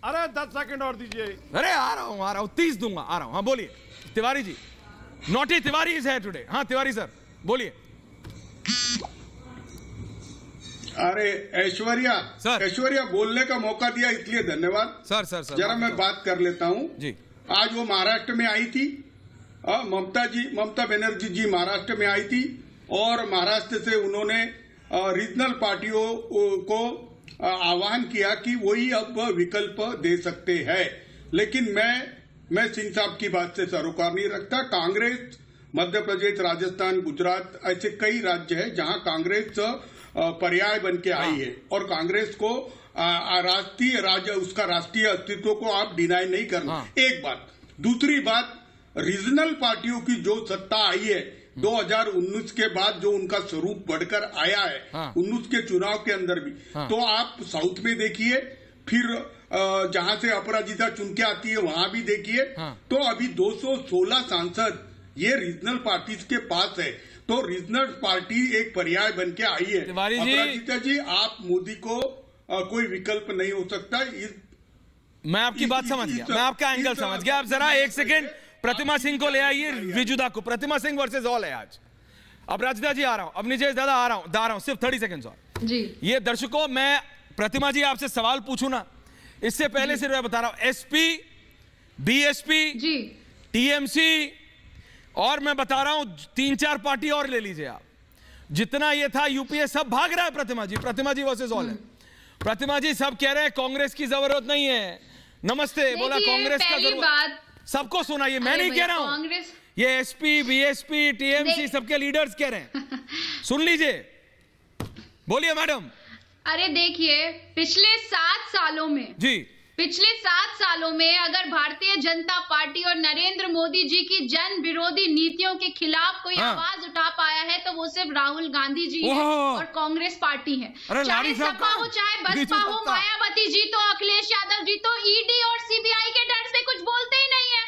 अरे 10 सेकंड और दीजिए। अरे आ रहा हूं 30 दूंगा, आ रहा हूं। हाँ बोलिए तिवारी जी। नॉटी तिवारी इज है टुडे। हाँ तिवारी सर बोलिए। अरे ऐश्वर्या बोलने का मौका दिया, इसलिए धन्यवाद। सर जरा मैं बात कर लेता हूं जी। आज वो महाराष्ट्र में आई थी, ममता बनर्जी जी महाराष्ट्र में आई थी, और महाराष्ट्र से उन्होंने रीजनल पार्टियों को आह्वान किया कि वही अब विकल्प दे सकते हैं। लेकिन मैं सिंह साहब की बात से सरोकार नहीं रखता। कांग्रेस मध्य प्रदेश, राजस्थान, गुजरात, ऐसे कई राज्य हैं जहां कांग्रेस पर्याय बन के आई है, और कांग्रेस को उसका राष्ट्रीय अस्तित्व को आप डिनाई नहीं करना। एक बात। दूसरी बात, रीजनल पार्टियों की जो सत्ता आई है 2019 के बाद, जो उनका स्वरूप बढ़कर आया है 19 के चुनाव के अंदर भी, तो आप साउथ में देखिए, फिर जहां से अपराजिता चुन के आती है वहां भी देखिए, तो अभी 216 सांसद ये रीजनल पार्टीज के पास है। तो रीजनल पार्टी एक पर्याय बन के आई है। अपराजिता जी, आप मोदी को कोई विकल्प नहीं हो सकता। मैं आपकी बात समझ गया, मैं आपका एंगल समझ गया। आप जरा एक सेकेंड प्रतिमा सिंह को ले आइए, विजुदा को। प्रतिमा सिंह वर्सेस ऑल है आज। अपराजिता जी आ रहा हूं, अपनी जय दादा आ रहा हूं, सिर्फ 30 सेकंड और जी। ये दर्शकों, मैं प्रतिमा जी आपसे सवाल पूछूं ना, इससे पहले सिर्फ मैं बता रहा हूं, एसपी, बीएसपी, टीएमसी, और मैं बता रहा हूं 3-4 पार्टी और ले लीजिए आप, जितना ये था यूपीए सब भाग रहा है। प्रतिमा जी वर्सेस ऑल है। प्रतिमा जी सब कह रहे हैं कांग्रेस की जरूरत नहीं है। नमस्ते बोला कांग्रेस का जरूरत, सबको सुना। ये मैं नहीं कह रहा हूं, ये एसपी, बीएसपी, टीएमसी सबके लीडर्स कह रहे हैं। सुन लीजिए, बोलिए मैडम। अरे देखिए, पिछले 7 सालों में अगर भारतीय जनता पार्टी और नरेंद्र मोदी जी की जन विरोधी नीतियों के खिलाफ कोई आवाज उठा पाया है तो वो सिर्फ राहुल गांधी जी है और कांग्रेस पार्टी है। चाहे सपा हो, चाहे बसपा हो, मायावती जी तो, अखिलेश यादव जी तो ईडी और सीबीआई के डर से कुछ बोलते ही नहीं है।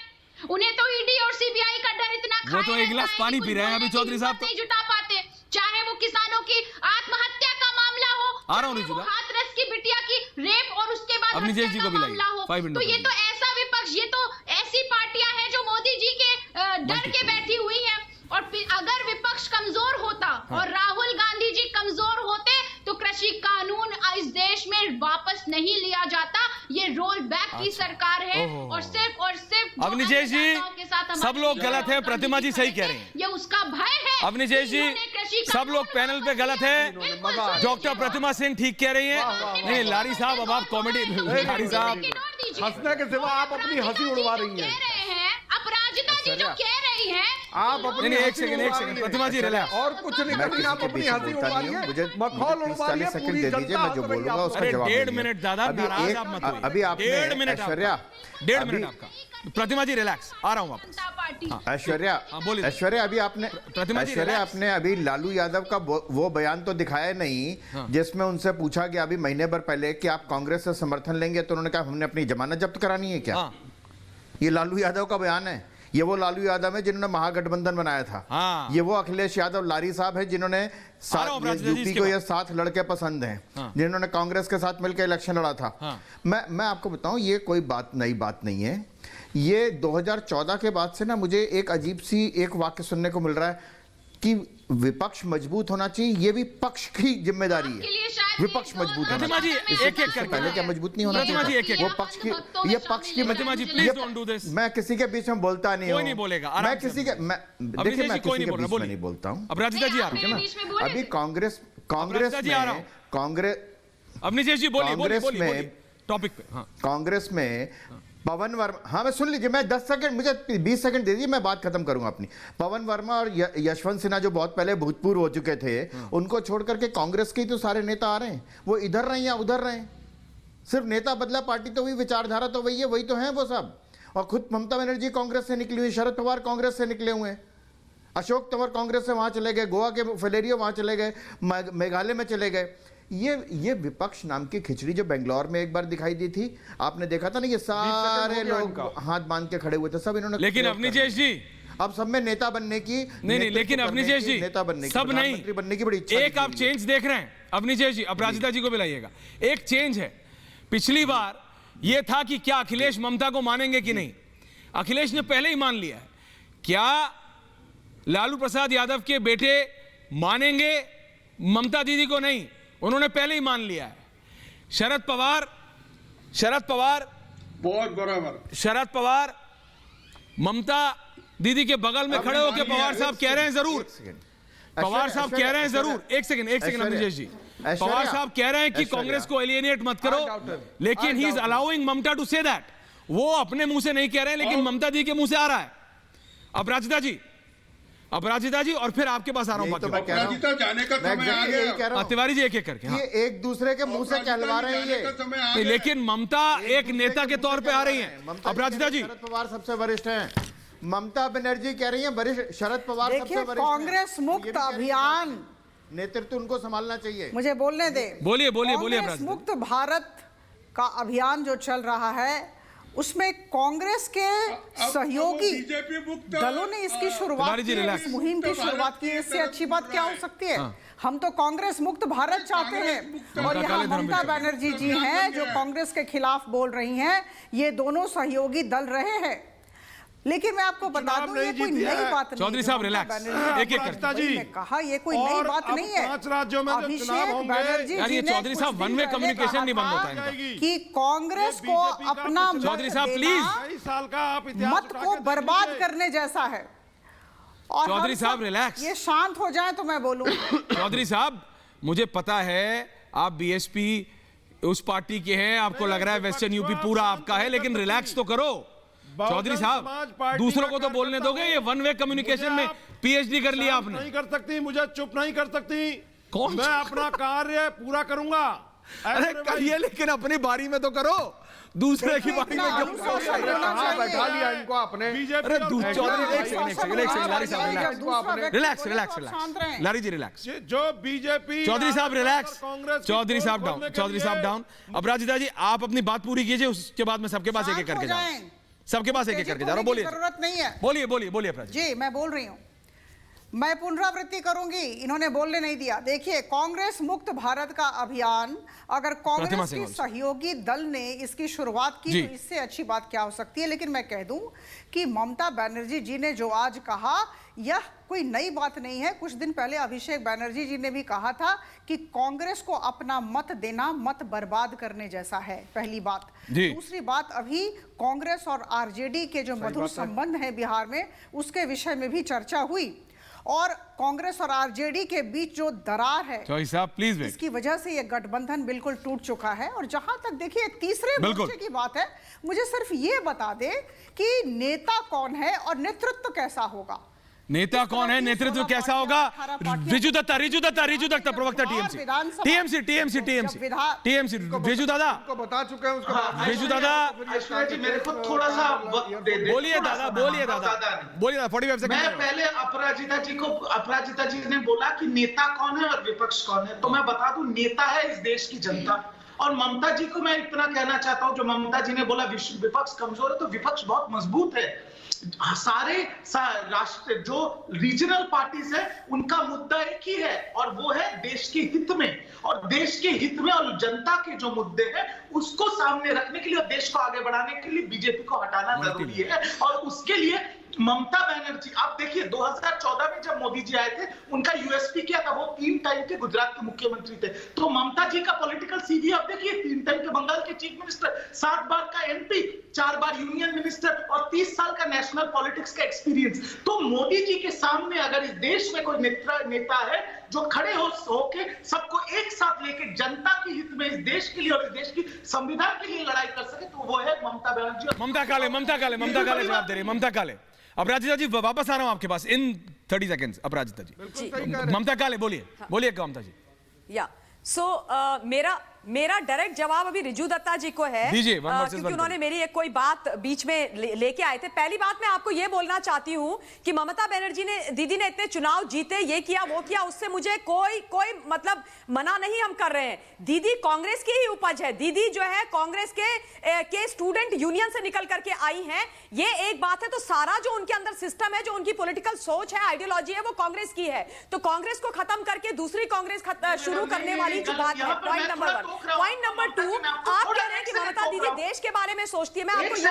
उन्हें तो ईडी और सीबीआई का डर इतना खाया रहता है, एक गिलास पानी पी रहे हैं अभी चौधरी साहब, नहीं जुटा पाते। चाहे वो किसानों की आत्महत्या का मामला हो, हाथरस की बिटिया की रेप और उसके बाद हत्या का मामला हो, तो ये तो ऐसा विपक्ष, ये तो ऐसी पार्टियां हैं जो मोदी जी के डर के बैठी हुई हैं। और अगर विपक्ष कमजोर होता और राहुल गांधी जी कमजोर होते तो कृषि कानून इस देश में वापस नहीं लिया जाता। ये रोल बैक की सरकार है और सिर्फ अवनीश जी सब लोग गलत है, प्रतिमा जी सही कह रही हैं। ये उसका भय है। अवनीश जी सब लोग पैनल पे गलत है, डॉक्टर प्रतिमा सिंह ठीक कह रही हैं। नहीं लारी साहब अब आप कॉमेडी, लारी साहब हंसने के सिवा आप अपनी हंसी उड़वा रही हैं। अपराजिता जी जो कह रही हैं आप अपनी एक सेकंड प्रतिमा जी रिलैक्स। और कुछ नहीं कर रही, आप अपनी हंसी उड़वा रही हैं। मुझे मखौल उड़वा रही है। 40 सेकंड दे दीजिए, मैं जो बोलूंगा उसका अरे जवाब 1.5 मिनट दादा, नाराज आप मत होइए। अभी आपने 1.5 मिनट ऐश्वर्या 1.5 मिनट आपका। प्रतिमा जी रिलैक्स, आ रहा हूँ वापस। ऐश्वर्या बोलिए। ऐश्वर्या अभी आपने प्रतिमा जी ऐश्वर्या relax। आपने अभी लालू यादव का वो बयान तो दिखाया नहीं जिसमें उनसे पूछा गया अभी महीने भर पहले कि आप कांग्रेस से समर्थन लेंगे, तो उन्होंने कहा हमने अपनी जमानत जब्त करानी है क्या। ये लालू यादव का बयान है। ये वो लालू यादव है जिन्होंने महागठबंधन बनाया था। ये वो अखिलेश यादव लारी साहब है जिन्होंने यूपी को ये 7 लड़के पसंद हैं, जिन्होंने कांग्रेस के साथ मिलकर इलेक्शन लड़ा था। मैं आपको बताऊं, ये कोई नई बात नहीं है। ये 2014 के बाद से ना मुझे एक अजीब सी एक वाक्य सुनने को मिल रहा है कि विपक्ष मजबूत होना चाहिए। ये भी पक्ष की जिम्मेदारी है, विपक्ष मजबूत होना प्रतिमा जी चाहिए। एक एक करके पहले क्या मजबूत नहीं होना प्रतिमा जी चाहिए? एक-एक वो पक्ष की, ये पक्ष की प्रतिमा जी प्लीज डोंट डू दिस। मैं किसी के बीच में बोलता नहीं हूं। कोई नहीं बोलेगा, मैं किसी के मैं देखिए मैं किसी के बीच में नहीं बोलता हूं। अपराजिता जी आ रहे हैं। अभी कांग्रेस अवनीश जी बोलिए टॉपिक पे। हाँ कांग्रेस में पवन वर्मा, हाँ मैं सुन लीजिए, मैं 10 सेकंड, मुझे 20 सेकंड दे दीजिए, मैं बात खत्म करूंगा अपनी। पवन वर्मा और यशवंत सिन्हा जो बहुत पहले भूतपूर्व हो चुके थे, उनको छोड़ करके कांग्रेस के ही तो सारे नेता आ रहे हैं। वो इधर रहे या उधर रहे, सिर्फ नेता बदला, पार्टी तो वही, विचारधारा तो वही है, वही तो है वो सब। और खुद ममता बनर्जी कांग्रेस से निकली हुई, शरद पवार कांग्रेस से निकले हुए हैं, अशोक तंवर कांग्रेस से वहां चले गए, गोवा के फलेरियो वहां चले गए, मेघालय में चले गए। ये विपक्ष नाम की खिचड़ी जो बेंगलोर में एक बार दिखाई दी थी, आपने देखा था ना, ये सारे लोग हाथ बांध के खड़े हुए थे, सब इन्होंने। लेकिन अवनीश जी अब सब में नेता बनने की नहीं, लेकिन अवनीश जी नेता बनने की, सब नहीं, प्रधानमंत्री बनने की बड़ी इच्छा। एक आप चेंज देख रहे हैं अवनीश जी, अपराजिता जी को भी लाइएगा। एक चेंज है, पिछली बार यह था कि क्या अखिलेश ममता को मानेंगे कि नहीं। अखिलेश ने पहले ही मान लिया है। क्या लालू प्रसाद यादव के बेटे मानेंगे ममता दीदी को? नहीं, उन्होंने पहले ही मान लिया है। शरद पवार बहुत बराबर, शरद पवार ममता दीदी के बगल में खड़े होकर पवार साहब कह रहे हैं जरूर, पवार साहब कह रहे हैं जरूर, एक सेकंड अभिषेक जी, पवार साहब कह रहे हैं कि कांग्रेस को एलियनेट मत करो, लेकिन he is allowing Mamata to say that. वो अपने मुंह से नहीं कह रहे हैं, लेकिन ममता दी के मुंह से आ रहा है। अपराजिता जी और फिर आपके पास आ रहा हूं। अपराजिता जाने का समय आ गया। तिवारी जी एक एक करके। ये एक दूसरे के मुंह से कहलवा रहे हैं ये, लेकिन ममता एक नेता के तौर पे आ रही हैं। अपराजिता जी, शरद पवार सबसे वरिष्ठ हैं, ममता बनर्जी कह रही हैं वरिष्ठ, शरद पवार सबसे वरिष्ठ। कांग्रेस मुक्त अभियान, नेतृत्व उनको संभालना चाहिए। मुझे बोलने दे। बोलिए। कांग्रेस मुक्त भारत का अभियान जो चल रहा है, उसमें कांग्रेस के सहयोगी दलों ने इसकी शुरुआत की, इस मुहिम की शुरुआत की। इससे अच्छी बात क्या हो सकती है? हम तो कांग्रेस मुक्त भारत चाहते हैं, और यहाँ ममता बनर्जी जी हैं जो कांग्रेस के खिलाफ बोल रही हैं। ये दोनों सहयोगी दल रहे हैं। लेकिन मैं आपको बता दूं, ये कोई नई बात नहीं। चौधरी साहब रिलैक्स, एक एक करके कहा, ये कोई नई बात नहीं है। 5 राज्यों में जो चुनाव होंगे, यार ये चौधरी साहब वन वे कम्युनिकेशन नहीं बंद होता है कि कांग्रेस को अपना चौधरी साहब प्लीज साल का आप इतिहास मत को बर्बाद करने जैसा है। और चौधरी साहब रिलैक्स, ये शांत हो जाए तो मैं बोलूं। चौधरी साहब मुझे पता है आप बीएसपी उस पार्टी के हैं, आपको लग रहा है वेस्टर्न यूपी पूरा आपका है, लेकिन रिलैक्स तो करो। चौधरी साहब दूसरों को तो बोलने दोगे? ये वन वे कम्युनिकेशन में पीएचडी कर लिया आपने। नहीं कर सकती, मुझे चुप नहीं कर सकती। कौन? मैं अपना कार्य पूरा करूंगा। अरे करिए, लेकिन अपनी बारी में तो करो, दूसरे की बारी में क्यों? बैठा लिया इनको आपने। अरे चौधरी एक सेकंड लारी साहब रिलैक्स, लारी जी रिलैक्स। जो बीजेपी, चौधरी साहब रिलैक्स, चौधरी साहब डाउन। अपराजिता जी आप अपनी बात पूरी कीजिए, उसके बाद मैं सबके पास एक एक करके जाऊं। सबके पास एक एक करके जा रहा हूं। बोलिए, जरूरत नहीं है। बोलिए अपराजिता जी, मैं बोल रही हूं। मैं पुनरावृत्ति करूंगी, इन्होंने बोलने नहीं दिया। देखिए, कांग्रेस मुक्त भारत का अभियान अगर कांग्रेस के सहयोगी दल ने इसकी शुरुआत की तो इससे अच्छी बात क्या हो सकती है। लेकिन मैं कह दूं कि ममता बनर्जी जी ने जो आज कहा यह कोई नई बात नहीं है। कुछ दिन पहले अभिषेक बनर्जी जी ने भी कहा था कि कांग्रेस को अपना मत देना मत बर्बाद करने जैसा है, पहली बात। दूसरी बात, अभी कांग्रेस और आरजेडी के जो मधुर संबंध है बिहार में, उसके विषय में भी चर्चा हुई और कांग्रेस और आरजेडी के बीच जो दरार है प्लीज इसकी वजह से ये गठबंधन बिल्कुल टूट चुका है। और जहां तक देखिए तीसरे मोर्चे की बात है, मुझे सिर्फ ये बता दे कि नेता कौन है और नेतृत्व कैसा होगा। नेता कौन है, नेतृत्व कैसा होगा? रिजू दत्ता प्रवक्ता टीएमसी रिजू दादा को बता चुके हैं उसका। रिजू दादा मेरे को थोड़ा सा वक्त दे दे। बोलिए दादा 45 सेकंड। मैं पहले अपराजिता जी ने बोला कि नेता कौन है और विपक्ष कौन है, तो मैं बता दूं नेता है इस देश की जनता। और ममता जी को मैं इतना कहना चाहता हूं, जो ममता जी ने बोला विपक्ष कमजोर है, तो विपक्ष बहुत मजबूत है। सारे राष्ट्र जो रीजनल पार्टीज है उनका मुद्दा एक ही है और वो है देश के हित में, और देश के हित में और जनता के जो मुद्दे हैं उसको सामने रखने के लिए और देश को आगे बढ़ाने के लिए बीजेपी को हटाना जरूरी है। और उसके लिए ममता बनर्जी, आप देखिए 2014 में जब मोदी जी आए थे उनका यूएसपी क्या था, वो 3 टाइम के गुजरात के मुख्यमंत्री थे। तो ममता जी का पॉलिटिकल सीवी आप देखिए, 3 टाइम के बंगाल के चीफ मिनिस्टर, 7 बार का एमपी, 4 बार यूनियन मिनिस्टर और 30 साल का नेशनल पॉलिटिक्स का एक्सपीरियंस। तो मोदी जी के सामने अगर इस देश में कोई नेता है जो खड़े होके सबको एक साथ लेके जनता के हित में इस देश के लिए और इस देश की संविधान के लिए लड़ाई कर सके, तो वो है ममता बनर्जी। ममता काले जवाब दे रही है। ममता काले, अपराजिता जी वापस आ रहा हूं आपके पास इन 30 सेकंड्स। अपराजिता जी, ममता काले बोलिए ममता जी। या मेरा डायरेक्ट जवाब अभी रिजू दत्ता जी को है, क्योंकि उन्होंने मेरी एक कोई बात बीच में लेके आए थे। पहली बात मैं आपको ये बोलना चाहती हूं कि ममता बनर्जी ने, दीदी ने इतने चुनाव जीते, ये किया वो किया, उससे मुझे कोई मतलब मना नहीं हम कर रहे हैं। दीदी कांग्रेस की ही उपज है। दीदी जो है कांग्रेस के स्टूडेंट यूनियन से निकल करके आई हैं, ये एक बात है। तो सारा जो उनके अंदर सिस्टम है, जो उनकी पॉलिटिकल सोच है, आइडियोलॉजी है, वो कांग्रेस की है। तो कांग्रेस को खत्म करके दूसरी कांग्रेस शुरू करने वाली जो बात है, पॉइंट नंबर 1। पॉइंट नंबर 2, आप कह रहे हैं कि ममता दीदी देश के बारे में सोचती है। मैं आपको ये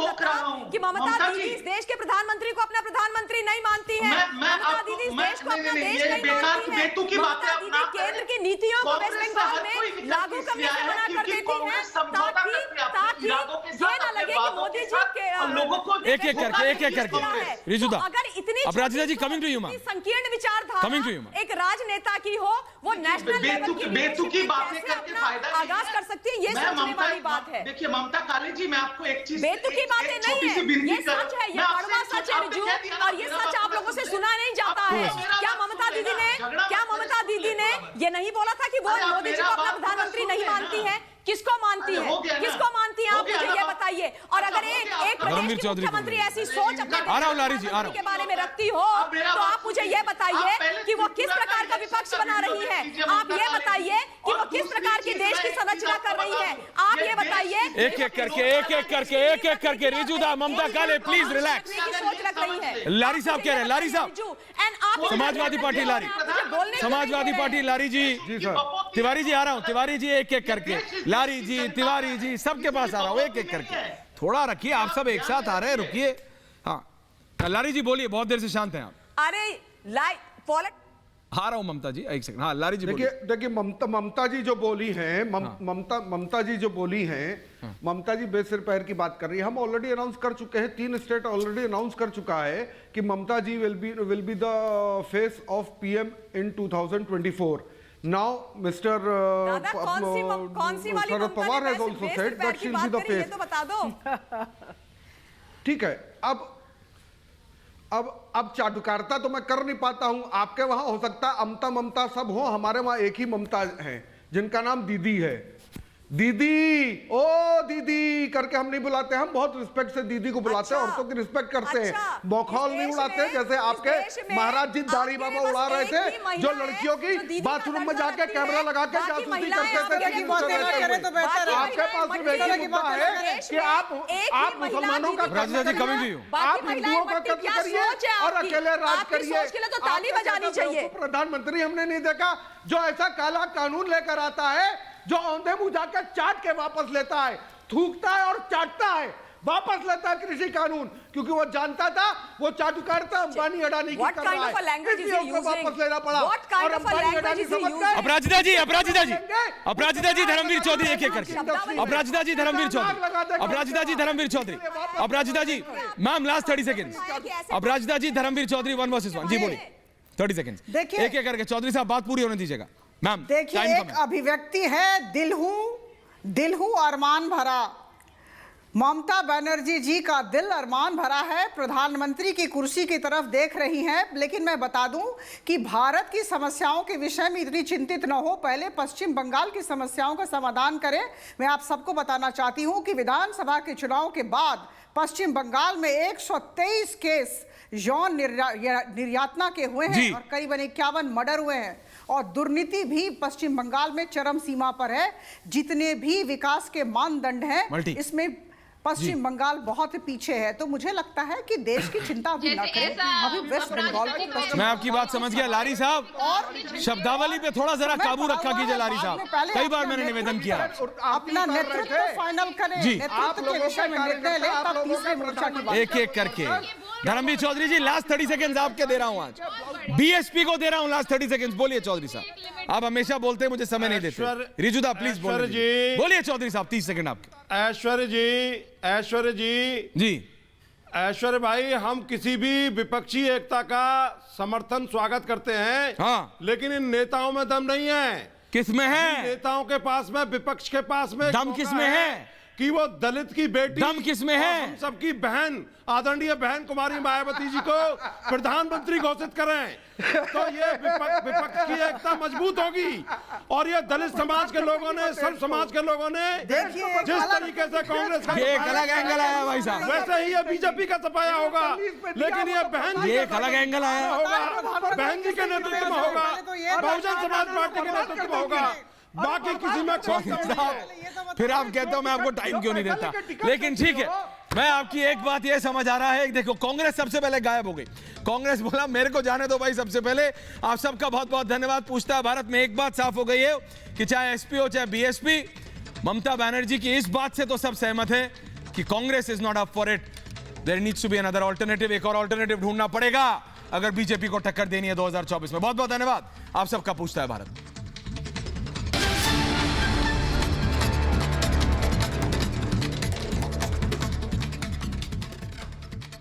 बताऊं कि ममता दीदी इस देश के प्रधानमंत्री को अपना प्रधानमंत्री नहीं मानती है। ममता दीदी इस देश को अपना देश नहीं मानती है। ममता दीदी केंद्र की नीतियों को वेस्ट बंगाल में लागू करने से मना कर देती है, ताकि ये ना लगे कि मोदी जी के लोगों को एक एक करके रिजुदा, अगर इतनी अपराजिता जी कमिंग टू यू मैम, संकीर्ण विचारधारा एक राजनेता की हो, वो नेशनल लेवल की बेतुकी बातें करके फायदा आगाज कर सकती है, ये सोचने वाली बात है। देखिए ममता काले जी, मैं आपको एक चीज, बेतुकी बातें नहीं है, ये सच है, ये कड़वा सच है रिजू, और ये सच आप लोगों से सुना नहीं जाता है। क्या ममता दीदी ने ये नहीं बोला था कि वो मोदी जी को अपना प्रधानमंत्री नहीं मानती है? किसको मानती है? किसको मानती है आप मुझे ये बताइए। और अगर एक प्रदेश की मुख्यमंत्री ऐसी सोच अपने के बारे में रखती हो, तो आप मुझे ये बताइए कि वो किस प्रकार का विपक्ष बना रही है। आप ये बताइए कि वो किस प्रकार की देश की संरचना कर रही है। आप ये बताइए। एक एक करके रिजुदा, ममता काले प्लीज रिलैक्स। सोच रख रही है। लारी साहब कह रहे हैं, लारी साहब, समाजवादी पार्टी लारी, समाजवादी पार्टी लारी जी, तिवारी जी आ रहा हूं, तिवारी जी एक एक करके, लारी जी, तिवारी जी, सबके पास आ रहा हूं एक एक करके। थोड़ा रखिए, आप सब एक साथ आ रहे हैं, रुकिए। हाँ लारी जी बोलिए, बहुत देर से शांत हैं आप। अरे आ रहा हूं ममता जी, एक सेकंड। हाँ लारी जी देखिए ममता जी जो बोली हैं, ममता जी जो बोली हैं, ममता जी बेसिर पैर की बात कर रही है। हम ऑलरेडी अनाउंस कर चुके हैं, 3 स्टेट ऑलरेडी अनाउंस कर चुका है कि Mamata ji will be the face of PM in 2024। Now, Mr. Sharad Pawar has also said that she'll be the face. तो बता दो। ठीक है, अब चाटुकारिता तो मैं कर नहीं पाता हूं। आपके वहां हो सकता है अमता ममता सब हो, हमारे वहां एक ही ममता है जिनका नाम दीदी है। दीदी, ओ दीदी करके हम नहीं बुलाते, हम बहुत रिस्पेक्ट से दीदी को बुलाते हैं, औरतों की रिस्पेक्ट करते हैं, बौखौल नहीं उड़ाते जैसे आपके महाराज जी दाढ़ी बाबा उड़ा रहे थे, जो लड़कियों की बाथरूम में जाके कैमरा लगा के जासूसी करते थे। आपके पास विवेकी मुद्दा है कि आप मुसलमानों का कत्ल करिए, आप हिंदुओं का कत्ल करिए और अकेले राज करिए। प्रधानमंत्री हमने नहीं देखा जो ऐसा काला कानून लेकर आता है, जो औंधे मुंह जाकर चाट के वापस लेता है, थूकता है और चाटता है, वापस लेता है कृषि कानून, क्योंकि वो जानता था वो चाटुकारिता अंबानी अडानी की कर रहा है, इसलिए उसको वापस लेना पड़ा। और अंबानी अडानी समझ गए। अपराजिता जी धर्मवीर चौधरी एक करके, Aparajita ji Dharmveer Chaudhary, ma'am last 30 second, Aparajita ji Dharmveer Chaudhary 1 vs 1 ji बोलिए 30 सेकंड एक करके। चौधरी साहब बात पूरी होने दीजिएगा मैम। देखिए एक अभिव्यक्ति है, दिल हूं अरमान भरा। ममता बनर्जी जी का दिल अरमान भरा है, प्रधानमंत्री की कुर्सी की तरफ देख रही हैं, लेकिन मैं बता दूं कि भारत की समस्याओं के विषय में इतनी चिंतित न हो, पहले पश्चिम बंगाल की समस्याओं का समाधान करें। मैं आप सबको बताना चाहती हूं कि विधानसभा के चुनाव के बाद पश्चिम बंगाल में 123 केस यौन निर्यातना के हुए हैं और करीबन 51 मर्डर हुए हैं, और दुर्नीति भी पश्चिम बंगाल में चरम सीमा पर है। जितने भी विकास के मानदंड हैं इसमें पश्चिम बंगाल बहुत पीछे है, तो मुझे लगता है कि देश की चिंता भी ना करें। अभी वेस्ट बंगाल की मैं आपकी बात समझ गया लारी साहब, और शब्दावली पे थोड़ा जरा काबू रखा कीजिए लारी साहब, कई बार मैंने निवेदन किया। अपना नेतृत्व फाइनल करें, नेतृत्व के विषय में निर्णय लें, तब तीसरे मोर्चा की बात एक करके। धर्मवीर चौधरी जी लास्ट 30 सेकंड्स आपके दे रहा हूं, आज बीएसपी को दे रहा हूं लास्ट 30 सेकंड्स। बोलिए चौधरी साहब, आप हमेशा बोलते हैं मुझे समय नहीं देते। रिजुदा प्लीज बोलिए चौधरी साहब, 30 सेकंड आपके। ऐश्वर्य भाई, हम किसी भी विपक्षी एकता का समर्थन स्वागत करते हैं, हाँ, लेकिन इन नेताओं में दम नहीं है। किसमें है? नेताओं के पास में, विपक्ष के पास में दम किसमें है? कि वो दलित की बेटी, दम किसमें है? हम सबकी बहन, आदरणीय बहन कुमारी मायावती जी को प्रधानमंत्री घोषित करें, तो ये विपक्ष की एकता मजबूत होगी। और ये दलित समाज के लोगों ने, सर्व समाज के लोगों ने जिस तरीके से कांग्रेस का एक अलग एंगल आया भाई साहब, वैसे ही ये बीजेपी का सफाया होगा, लेकिन ये बहन एक अलग एंगल आया होगा, बहन जी के नेतृत्व में होगा, बहुजन समाज पार्टी के नेतृत्व में होगा, बाकी किसी में। फिर आप कहते हो मैं आपको टाइम क्यों नहीं देता, लेकिन ठीक है। मैं आपकी एक बात ये समझ आ रहा है, देखो कांग्रेस सबसे पहले गायब हो गई। कांग्रेस बोला मेरे को जाने दो भाई सबसे पहले। आप सबका बहुत बहुत धन्यवाद। पूछता है भारत में एक बात साफ हो गई है कि चाहे एसपी हो चाहे बीएसपी, ममता बनर्जी की इस बात से तो सब सहमत है कि Congress is not up for it, there needs to be another alternative. एक और ऑल्टरनेटिव ढूंढना पड़ेगा अगर बीजेपी को टक्कर देनी है 2024 में। बहुत बहुत धन्यवाद। आप सबका पूछता है भारत।